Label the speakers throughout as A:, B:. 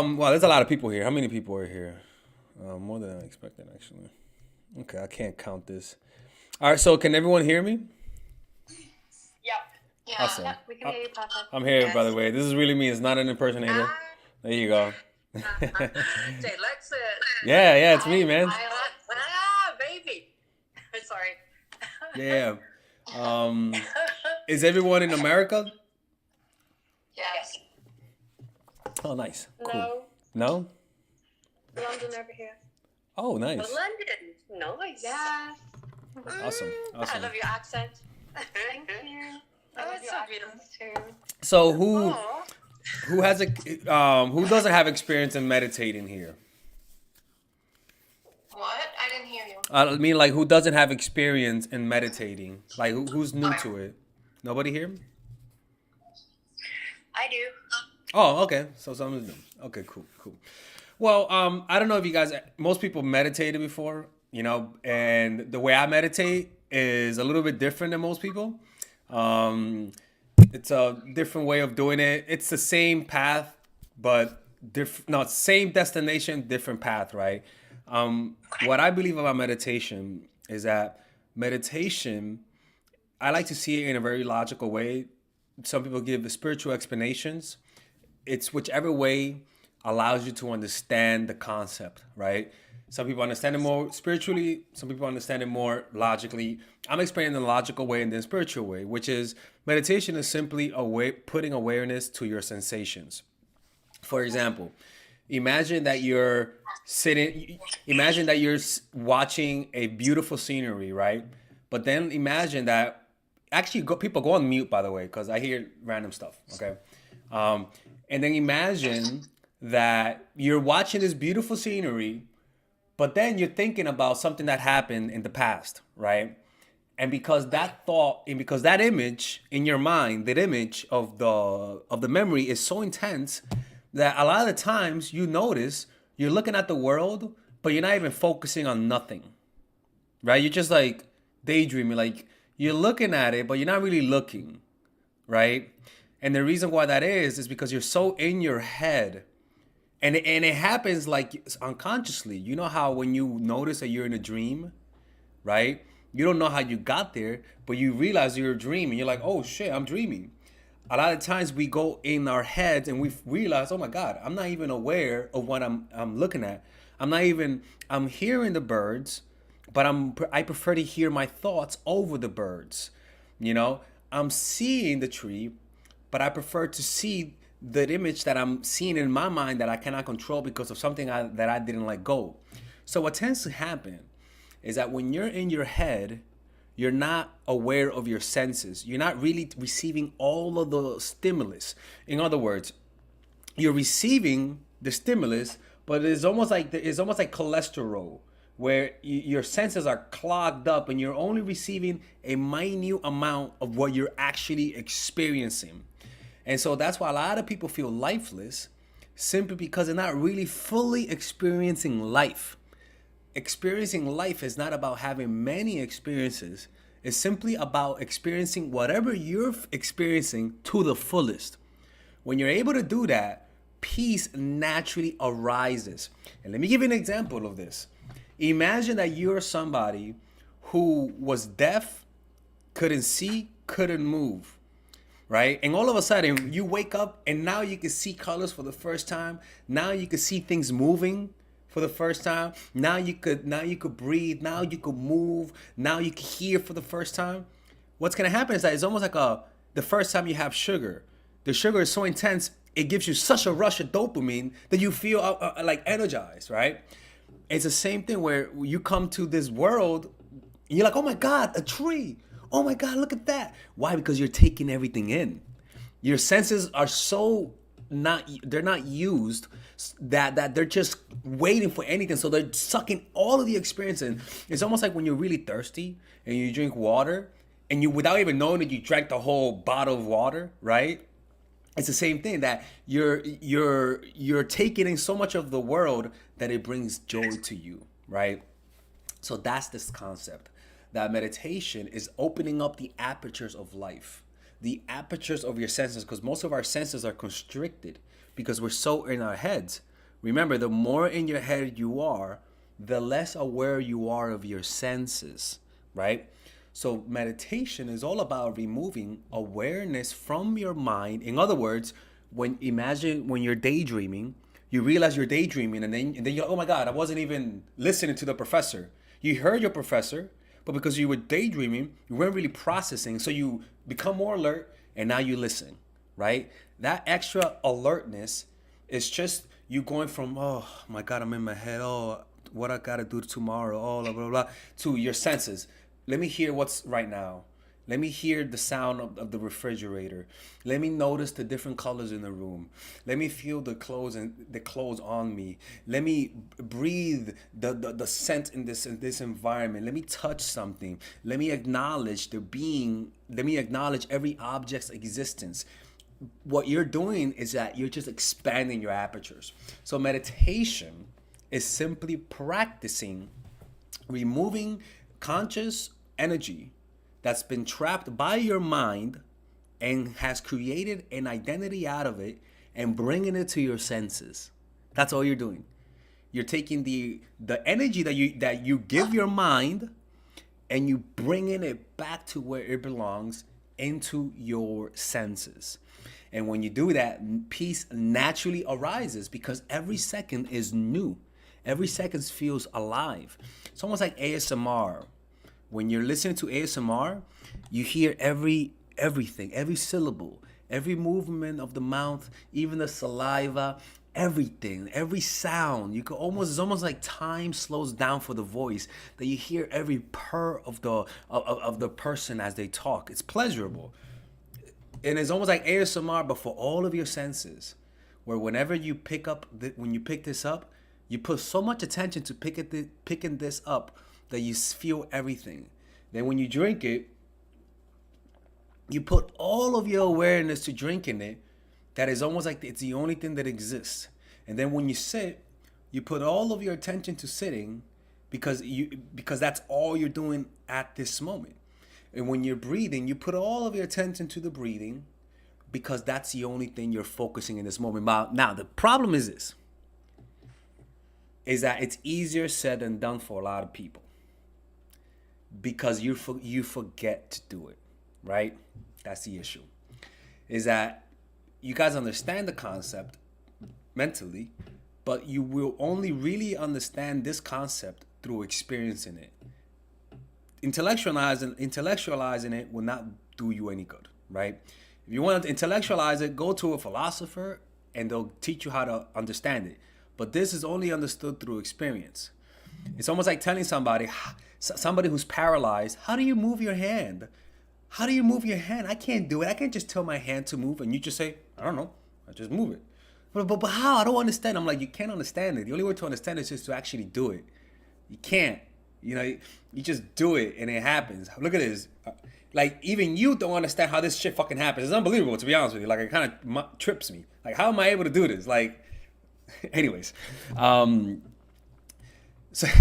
A: Well, there's a lot of people here. How many people are here? More than I expected, actually. Okay, I can't count this. All right, so can everyone hear me?
B: Yep. Yeah.
A: Awesome.
B: Yep, we can hear you perfect.
A: I'm here, by the
B: Yes.
A: way. This is really me. It's not an impersonator.
B: Ah,
A: There you go.
B: Jay Lexus.
A: Yeah, it's me, man.
B: Baby. Sorry.
A: Yeah. Is everyone in America?
B: Yes.
A: Oh, nice. Cool.
B: No.
A: No?
B: London over here.
A: Oh,
B: Oh,
A: nice.
B: London. Nice. Yeah.
A: Awesome.
B: I
A: Awesome.
B: love your accent. Thank you. I love your accent too.
A: So
B: Oh.
A: who has a who doesn't have experience in meditating here?
B: What? I didn't hear you.
A: I mean, like, who doesn't have experience in meditating? Like, who's new to it? Nobody here?
B: I do.
A: Oh, okay. So someone's new. Okay, cool, cool. Well, I don't know if you guys, most people meditated before, and the way I meditate is a little bit different than most people. Um, it's a different way of doing it. It's the same path, but different, no, same destination, different path, right? What I believe about meditation is that meditation, I like to see it in a very logical way. Some people give spiritual explanations. It's whichever way allows you to understand the concept, right? Some people understand it more spiritually, some people understand it more logically. I'm explaining the logical way and the spiritual way, which is meditation is simply putting awareness to your sensations. For example, imagine that you're imagine that you're watching a beautiful scenery, right? But then imagine that actually people go on mute, by the way, because I hear random stuff, okay? um, and then imagine that you're watching this beautiful scenery, but then you're thinking about something that happened in the past, right? And because that thought and because that image in your mind, that image of the memory is so intense that a lot of the times you notice you're looking at the world, but you're not even focusing on nothing, right? You're just like daydreaming, like you're looking at it, but you're not really looking, right? And the reason why that is because you're so in your head, and it happens like unconsciously. You know how when you notice that you're in a dream, right? You don't know how you got there, but you realize you're dreaming. You're like, oh shit, I'm dreaming. A lot of times we go in our heads and we realize, oh my God, I'm not even aware of what I'm looking at. I'm hearing the birds, but I prefer to hear my thoughts over the birds. You know, I'm seeing the tree, but I prefer to see the image that I'm seeing in my mind that I cannot control because of something that I didn't let go. So what tends to happen is that when you're in your head, you're not aware of your senses. You're not really receiving all of the stimulus. In other words, you're receiving the stimulus, but it's almost like cholesterol, where your senses are clogged up and you're only receiving a minute amount of what you're actually experiencing. And so that's why a lot of people feel lifeless, simply because they're not really fully experiencing life. Experiencing life is not about having many experiences. It's simply about experiencing whatever you're experiencing to the fullest. When you're able to do that, peace naturally arises. And let me give you an example of this. Imagine that you're somebody who was deaf, couldn't see, couldn't move, right? And all of a sudden, you wake up and now you can see colors for the first time. Now you can see things moving for the first time. Now you could breathe. Now you could move. Now you can hear for the first time. What's gonna happen is that it's almost like the first time you have sugar. The sugar is so intense, it gives you such a rush of dopamine that you feel like energized, right? It's the same thing where you come to this world, you're like, oh my God, a tree. Oh my God, look at that. Why? Because you're taking everything in. Your senses are so they're not used, that they're just waiting for anything. So they're sucking all of the experience in. It's almost like when you're really thirsty and you drink water and you, without even knowing it, you drank the whole bottle of water, right? It's the same thing, that you're taking in so much of the world that it brings joy to you, right? So that's this concept, that meditation is opening up the apertures of life, the apertures of your senses, because most of our senses are constricted because we're so in our heads. Remember, the more in your head you are, the less aware you are of your senses, right? So meditation is all about removing awareness from your mind. In other words, imagine when you're daydreaming, you realize you're daydreaming, and then you're like, oh my God, I wasn't even listening to the professor. You heard your professor, but because you were daydreaming, you weren't really processing. So you become more alert, and now you listen, right? That extra alertness is just you going from, oh my God, I'm in my head. Oh, what I gotta do tomorrow. Oh, blah, blah, blah, to your senses. Let me hear what's right now. Let me hear the sound of the refrigerator. Let me notice the different colors in the room. Let me feel the clothes on me. Let me breathe the scent in this environment. Let me touch something. Let me acknowledge the being. Let me acknowledge every object's existence. What you're doing is that you're just expanding your apertures. So meditation is simply practicing removing conscious energy that's been trapped by your mind and has created an identity out of it and bringing it to your senses. That's all you're doing. You're taking the energy that you give your mind and you bringing it back to where it belongs, into your senses. And when you do that, peace naturally arises because every second is new. Every second feels alive. It's almost like ASMR. When you're listening to ASMR, you hear everything, every syllable, every movement of the mouth, even the saliva, everything, every sound. It's almost like time slows down for the voice, that you hear every purr of the person as they talk. It's pleasurable. And it's almost like ASMR, but for all of your senses, where whenever you pick this up, you put so much attention to picking this up that you feel everything. Then when you drink it, you put all of your awareness to drinking it. That is almost like it's the only thing that exists. And then when you sit, you put all of your attention to sitting because that's all you're doing at this moment. And when you're breathing, you put all of your attention to the breathing because that's the only thing you're focusing in this moment. Now the problem is this, is that it's easier said than done for a lot of people because you forget to do it, right? That's the issue. Is that you guys understand the concept mentally, but you will only really understand this concept through experiencing it. Intellectualizing it will not do you any good, right? If you want to intellectualize it, go to a philosopher and they'll teach you how to understand it. But this is only understood through experience. It's almost like telling somebody who's paralyzed, how do you move your hand? How do you move your hand? I can't do it. I can't just tell my hand to move and you just say, I don't know, I just move it. But how? I don't understand. I'm like, you can't understand it. The only way to understand it is just to actually do it. You can't. You just do it and it happens. Look at this. Like, even you don't understand how this shit fucking happens. It's unbelievable, to be honest with you. Like, it kind of trips me. Like, how am I able to do this? Like, anyways. So,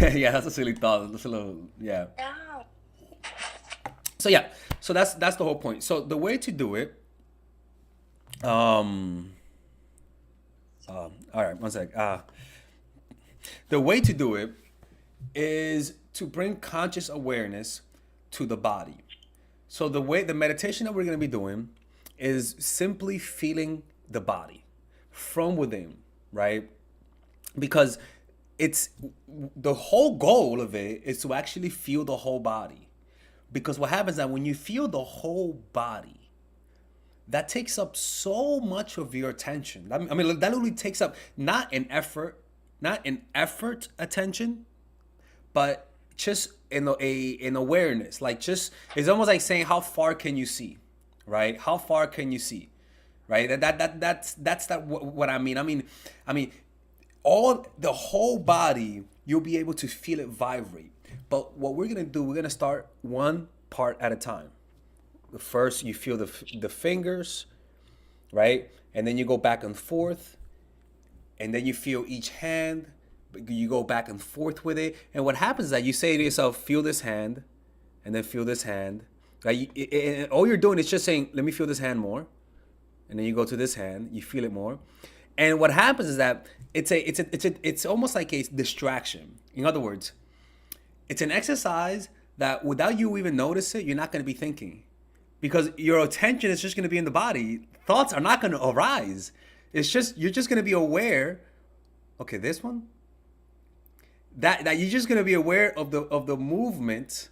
A: yeah, that's a silly thought. That's a little, yeah.
B: No.
A: So, yeah. So, that's the whole point. So, the way to do it, all right, one sec. The way to do it is to bring conscious awareness to the body. So the meditation that we're going to be doing is simply feeling the body from within, right? Because it's the whole goal of it is to actually feel the whole body. Because what happens is that when you feel the whole body, that takes up so much of your attention. I mean, that literally takes up not an effort attention, but just in awareness. Like, just, it's almost like saying, how far can you see, right? How far can you see, right? That's what I mean. I mean, all the whole body, you'll be able to feel it vibrate. But what we're gonna do, we're gonna start one part at a time. First, you feel the fingers, right? And then you go back and forth, and then you feel each hand. You go back and forth with it, and what happens is that you say to yourself, feel this hand, and then feel this hand. Like, and all you're doing is just saying, let me feel this hand more, and then you go to this hand, you feel it more, And what happens is that it's almost like a distraction. In other words, it's an exercise that without you even notice it, you're not going to be thinking, because your attention is just going to be in the body. Thoughts are not going to arise. It's just you're just going to be aware. Okay, this one. That you're just going to be aware of the movement.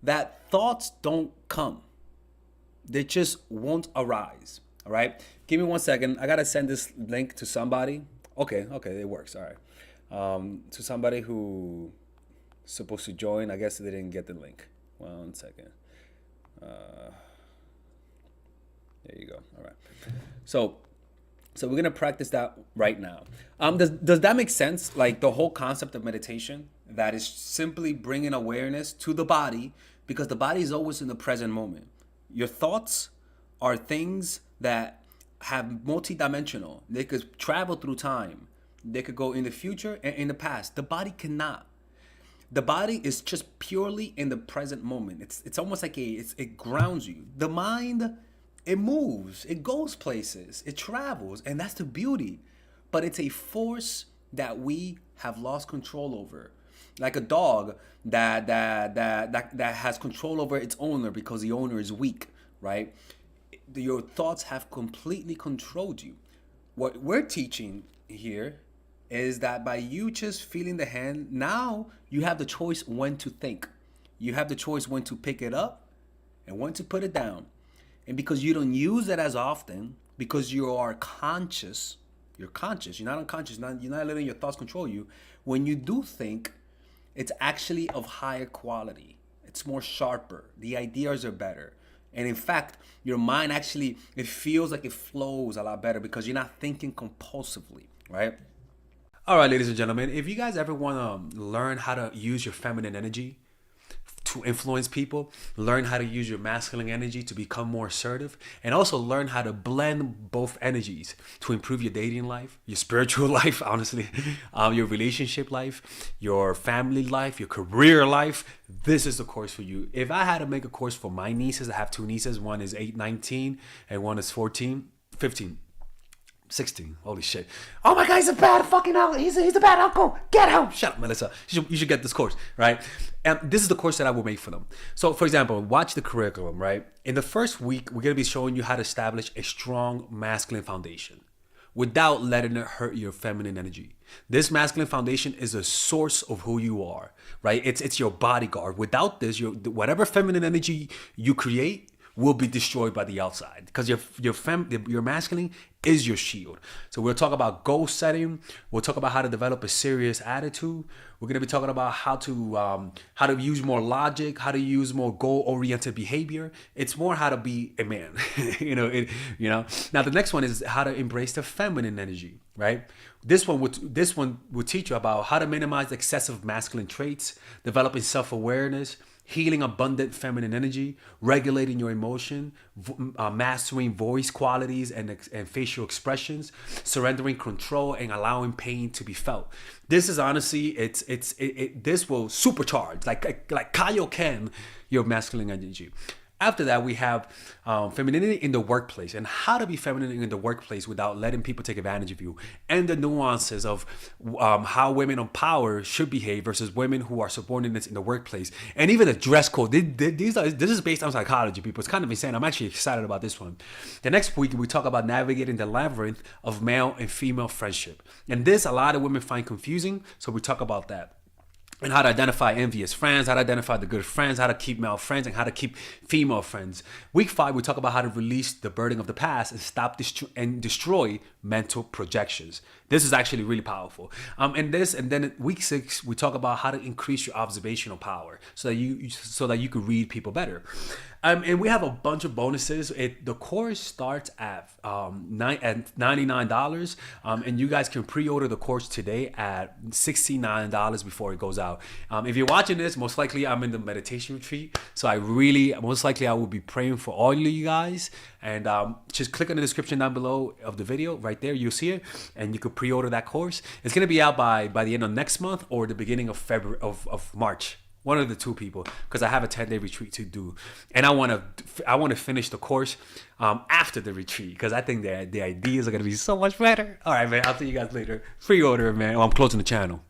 A: That thoughts don't come. They just won't arise. All right. Give me 1 second. I gotta send this link to somebody. Okay. It works. All right. To somebody who supposed to join. I guess they didn't get the link. 1 second. There you go. All right. So we're gonna practice that right now. Does that make sense? Like the whole concept of meditation, that is simply bringing awareness to the body, because the body is always in the present moment. Your thoughts are things that have multidimensional. They could travel through time. They could go in the future and in the past. The body cannot. The body is just purely in the present moment. It's almost like it grounds you. The mind, it moves, it goes places, it travels, and that's the beauty. But it's a force that we have lost control over. Like a dog that has control over its owner because the owner is weak, right? Your thoughts have completely controlled you. What we're teaching here is that by you just feeling the hand, now you have the choice when to think. You have the choice when to pick it up and when to put it down. And because you don't use it as often, because you are conscious, you're conscious, you're not unconscious, you're not letting your thoughts control you. When you do think, it's actually of higher quality. It's more sharper. The ideas are better. And in fact, your mind actually, it feels like it flows a lot better because you're not thinking compulsively, right? All right, ladies and gentlemen, if you guys ever want to learn how to use your feminine energy to influence people, learn how to use your masculine energy to become more assertive, and also learn how to blend both energies to improve your dating life, your spiritual life, honestly, your relationship life, your family life, your career life, this is the course for you. If I had to make a course for my nieces, I have two nieces, one is 19 and one is 15. 16. Holy shit. Oh my God, he's a bad fucking uncle. He's a bad uncle. Get him. Shut up, Melissa. You should get this course, right? And this is the course that I will make for them. So, for example, watch the curriculum, right? In the first week, we're going to be showing you how to establish a strong masculine foundation without letting it hurt your feminine energy. This masculine foundation is a source of who you are, right? It's your bodyguard. Without this, whatever feminine energy you create will be destroyed by the outside, because your masculine is your shield. So we'll talk about goal setting. We'll talk about how to develop a serious attitude. We're going to be talking about how to use more logic, how to use more goal-oriented behavior. It's more how to be a man. Now the next one is how to embrace the feminine energy, right? This one will teach you about how to minimize excessive masculine traits, developing self-awareness, healing abundant feminine energy, regulating your emotion, mastering voice qualities and facial expressions, surrendering control, and allowing pain to be felt. This is honestly, this will supercharge, like Kaioken, your masculine energy. After that, we have femininity in the workplace, and how to be feminine in the workplace without letting people take advantage of you, and the nuances of how women on power should behave versus women who are subordinates in the workplace, and even the dress code. This is based on psychology, people. It's kind of insane. I'm actually excited about this one. The next week, we talk about navigating the labyrinth of male and female friendship, and this a lot of women find confusing, so we talk about that. And how to identify envious friends, how to identify the good friends, how to keep male friends, and how to keep female friends. Week 5, we talk about how to release the burden of the past and stop and destroy mental projections. This is actually really powerful. And then week 6, we talk about how to increase your observational power so that you could read people better. And we have a bunch of bonuses. The course starts at $99, and you guys can pre-order the course today at $69 before it goes out. If you're watching this, most likely I'm in the meditation retreat, so I will be praying for all of you guys. And just click on the description down below of the video, right there, you'll see it, and you could pre-order that course. It's gonna be out by the end of next month or the beginning of February of March.
C: One of the two people, because I have a 10-day retreat to do, and I want to finish the course after the retreat, because I think the ideas are gonna be so much better. All right, man. I'll see you guys later. Pre-order, man. Oh, I'm closing the channel.